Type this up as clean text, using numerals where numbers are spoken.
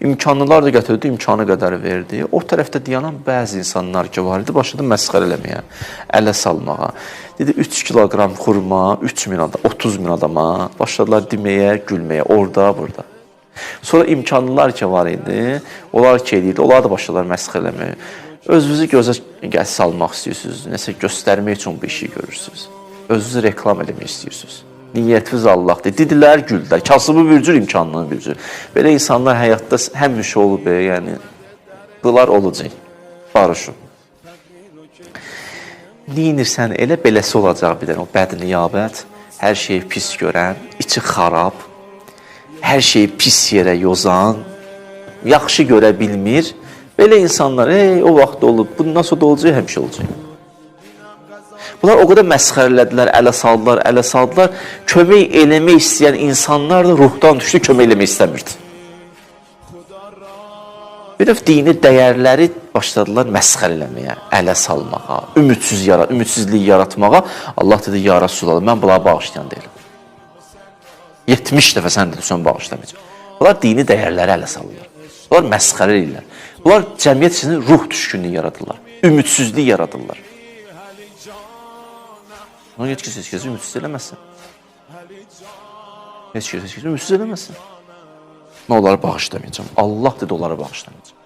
İmkanlılar da gətirdi, imkanı qədər verdi. O tərəfdə dayanan bəzi insanlar ki var idi, başladı məsxərə eləməyə, ələ salmağa. Dedi 3 kiloqram xurma 30 min adama başladılar deməyə, gülməyə, orada, burada. Sonra imkanlılar ki var idi, onlar ki edirdi, onlar da başladılar məsxərə eləməyə. Özünüzü gözə salmaq istəyirsiniz, nəsə göstərmək üçün bu işi görürsünüz. Özünüzü reklam eləmək istəyirsiniz. Niyyətiniz Allahdır. Dedilər, güldülər. Kasıbı bürcür, imkanını bürcür. Belə insanlar həyatda həmişə olub, yəni bunlar olacaq. Barışın. Neyinirsən, elə beləsi olacaq bir dənə o bədniyabət, hər şeyi pis görən, içi xarab, hər şeyi pis yerə yozan, yaxşı görə bilmir. Belə insanlar, o vaxt olub, bu nasıl da olacaq, həmişə olacaq. Bunlar o qədər məsxərələdilər, ələ saldılar. Kömək eləmək istəyən insanlar da ruhdan düşdü, kömək eləmək istəmirdi. Bir növ dini dəyərləri başladılar məsxər eləməyə, ələ salmağa, ümidsizlik yaratmağa. Allah dedi, ya Rasulallah, mən bunları bağışlayan deyiləm. 70 dəfə sən dedi, sən bağışlamayacaq. Bunlar dini dəyərləri ələ salırlar. Bunlar məsxərə edirlər. Bunlar cəmiyyət içində ruh düşkünlüyü yaradırlar, ümidsizlik yaradırlar. Ona heç kəs ümidsiz eləməsin. Heç kəs ümidsiz eləməsin. Mən onları bağışlamayacağım. Allah dedi, onları bağışlamayacağım.